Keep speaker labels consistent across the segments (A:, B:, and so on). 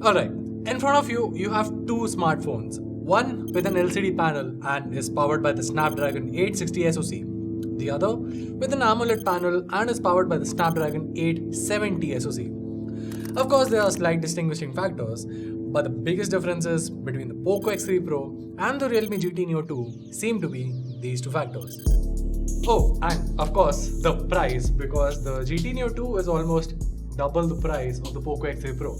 A: Alright, in front of you, you have two smartphones. One with an LCD panel and is powered by the Snapdragon 860 SoC. The other with an AMOLED panel and is powered by the Snapdragon 870 SoC. Of course, there are slight distinguishing factors, but the biggest differences between the POCO X3 Pro and the Realme GT Neo 2 seem to be these two factors. Oh, and of course, the price, because the GT Neo 2 is almost double the price of the POCO X3 Pro.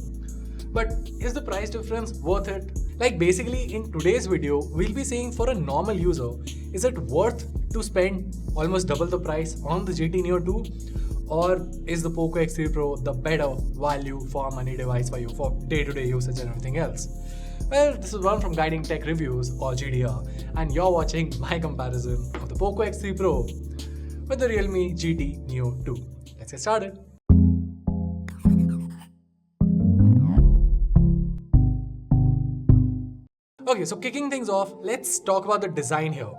A: But is the price difference worth it? Like basically in today's video, we'll be saying for a normal user, is it worth to spend almost double the price on the GT Neo 2? Or is the POCO X3 Pro the better value for money device for you for day-to-day usage and everything else? Well, this is Ron from Guiding Tech Reviews or GDR, and you're watching my comparison of the POCO X3 Pro with the Realme GT Neo 2. Let's get started. Okay, so kicking things off, let's talk about the design here.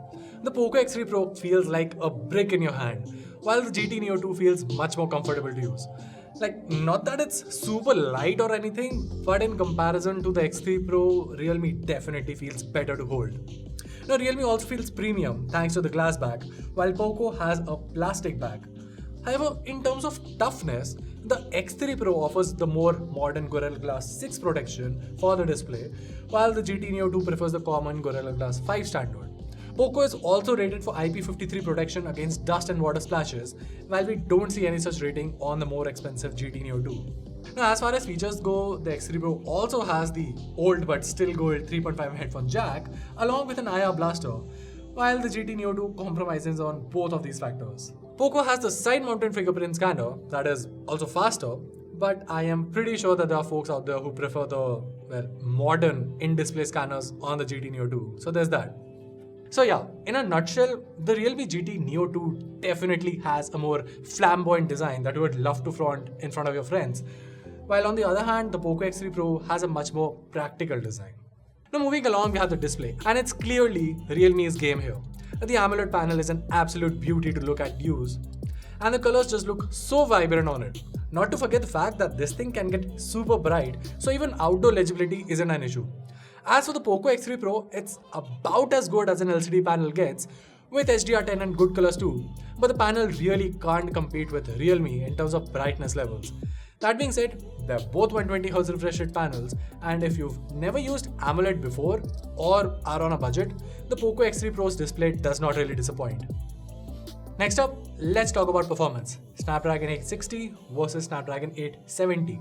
A: The POCO X3 Pro feels like a brick in your hand, while the GT Neo 2 feels much more comfortable to use. Like, not that it's super light or anything, but in comparison to the X3 Pro, Realme definitely feels better to hold. Now, Realme also feels premium thanks to the glass back, while POCO has a plastic back. However, in terms of toughness, the X3 Pro offers the more modern Gorilla Glass 6 protection for the display, while the GT Neo 2 prefers the common Gorilla Glass 5 standard. POCO is also rated for IP53 protection against dust and water splashes, while we don't see any such rating on the more expensive GT Neo 2. Now, as far as features go, the X3 Pro also has the old but still gold 3.5 headphone jack, along with an IR blaster, while the GT Neo 2 compromises on both of these factors. POCO has the side-mounted fingerprint scanner that is also faster, but I am pretty sure that there are folks out there who prefer the modern in-display scanners on the GT Neo 2. So there's that. So yeah, in a nutshell, the Realme GT Neo 2 definitely has a more flamboyant design that you would love to flaunt in front of your friends, while on the other hand, the POCO X3 Pro has a much more practical design. Now moving along, we have the display, and it's clearly Realme's game here. The AMOLED panel is an absolute beauty to look at use, and the colors just look so vibrant on it. Not to forget the fact that this thing can get super bright, so even outdoor legibility isn't an issue. As for the POCO X3 Pro, it's about as good as an LCD panel gets, with HDR10 and good colors too, but the panel really can't compete with Realme in terms of brightness levels. That being said, they're both 120Hz refresh rate panels, and if you've never used AMOLED before or are on a budget, the POCO X3 Pro's display does not really disappoint. Next up, let's talk about performance. Snapdragon 860 versus Snapdragon 870.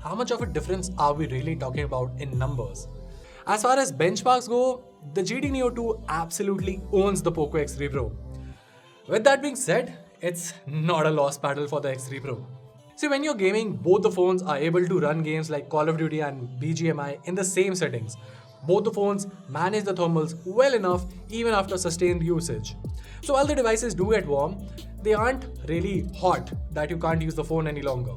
A: How much of a difference are we really talking about in numbers? As far as benchmarks go, the GT Neo 2 absolutely owns the POCO X3 Pro. With that being said, it's not a lost battle for the X3 Pro. See, when you're gaming, both the phones are able to run games like Call of Duty and BGMI in the same settings. Both the phones manage the thermals well enough even after sustained usage. So while the devices do get warm, they aren't really hot that you can't use the phone any longer.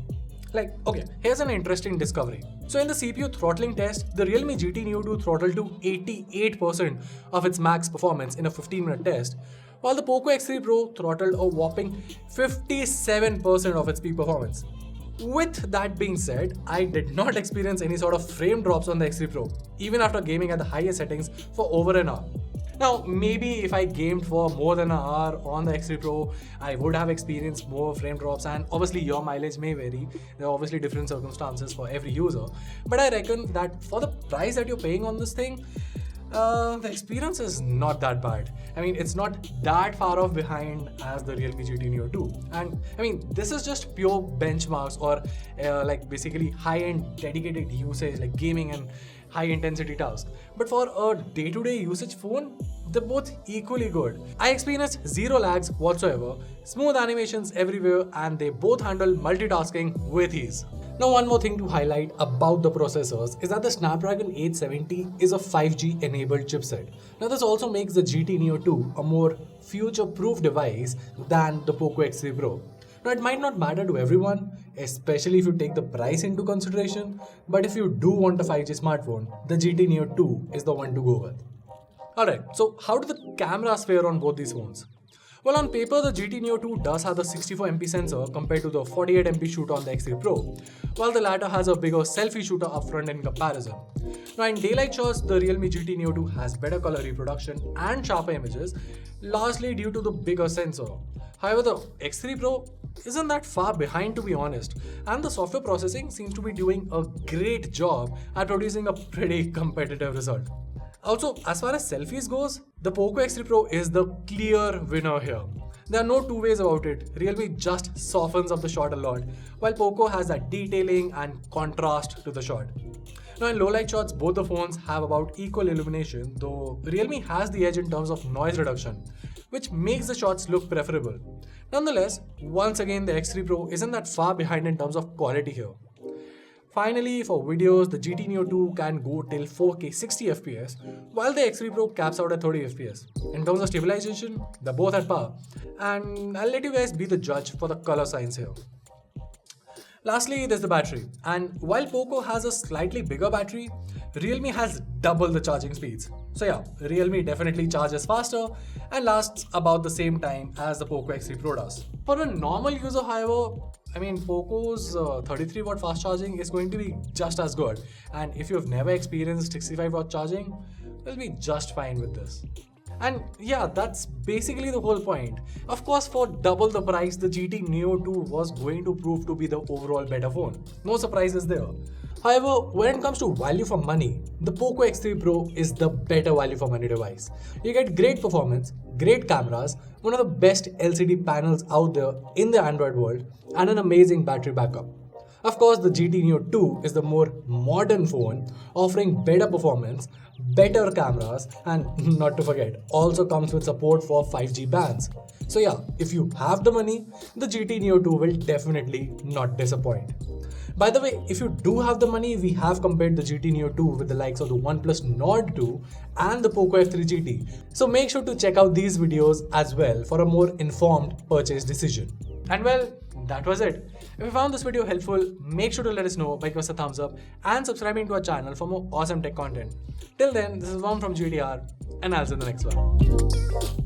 A: Like, okay, here's an interesting discovery. So in the CPU throttling test, the Realme GT Neo 2 throttled to 88% of its max performance in a 15-minute test, while the POCO X3 Pro throttled a whopping 57% of its peak performance. With that being said, I did not experience any sort of frame drops on the X3 Pro, even after gaming at the highest settings for over an hour. Now, maybe if I gamed for more than an hour on the X3 Pro, I would have experienced more frame drops, and obviously your mileage may vary. There are obviously different circumstances for every user. But I reckon that for the price that you're paying on this thing, the experience is not that bad. I mean, it's not that far off behind as the Realme GT Neo 2. And I mean, this is just pure benchmarks or like basically high-end dedicated usage like gaming and high-intensity tasks. But for a day-to-day usage phone, they're both equally good. I experienced zero lags whatsoever, smooth animations everywhere, and they both handle multitasking with ease. Now, one more thing to highlight about the processors is that the Snapdragon 870 is a 5G enabled chipset. Now, this also makes the GT Neo 2 a more future-proof device than the POCO X3 Pro. Now, it might not matter to everyone, especially if you take the price into consideration, but if you do want a 5G smartphone, the GT Neo 2 is the one to go with. Alright, so how do the cameras fare on both these phones? Well, on paper, the GT Neo 2 does have the 64MP sensor compared to the 48MP shooter on the X3 Pro, while the latter has a bigger selfie shooter upfront in comparison. Now, in daylight shots, the Realme GT Neo 2 has better color reproduction and sharper images, largely due to the bigger sensor. However, the X3 Pro isn't that far behind, to be honest, and the software processing seems to be doing a great job at producing a pretty competitive result. Also, as far as selfies goes, the Poco X3 Pro is the clear winner here. There are no two ways about it. Realme just softens up the shot a lot, while Poco has that detailing and contrast to the shot. Now, in low light shots, both the phones have about equal illumination, though Realme has the edge in terms of noise reduction, which makes the shots look preferable. Nonetheless, once again, the X3 Pro isn't that far behind in terms of quality here. Finally, for videos, the GT Neo 2 can go till 4K 60fps, while the X3 Pro caps out at 30fps. In terms of stabilization, they're both at par, and I'll let you guys be the judge for the color science here. Lastly, there's the battery, and while Poco has a slightly bigger battery, Realme has double the charging speeds. So yeah, Realme definitely charges faster and lasts about the same time as the Poco X3 Pro does. For a normal user, however, Poco's 33 watt fast charging is going to be just as good, and if you've never experienced 65 watt charging, you'll be just fine with this. And yeah, that's basically the whole point. Of course, for double the price, the GT Neo 2 was going to prove to be the overall better phone. No surprises there. However, when it comes to value for money, the Poco X3 Pro is the better value for money device. You get great performance, great cameras, one of the best LCD panels out there in the Android world, and an amazing battery backup. Of course, the GT Neo 2 is the more modern phone, offering better performance, better cameras, and not to forget, also comes with support for 5G bands. So yeah, if you have the money, the GT Neo 2 will definitely not disappoint. By the way, if you do have the money, we have compared the GT Neo 2 with the likes of the OnePlus Nord 2 and the Poco F3 GT. So make sure to check out these videos as well for a more informed purchase decision. And well, that was it. If you found this video helpful, make sure to let us know by giving us a thumbs up and subscribing to our channel for more awesome tech content. Till then, this is Vam from GTR, and I'll see you in the next one.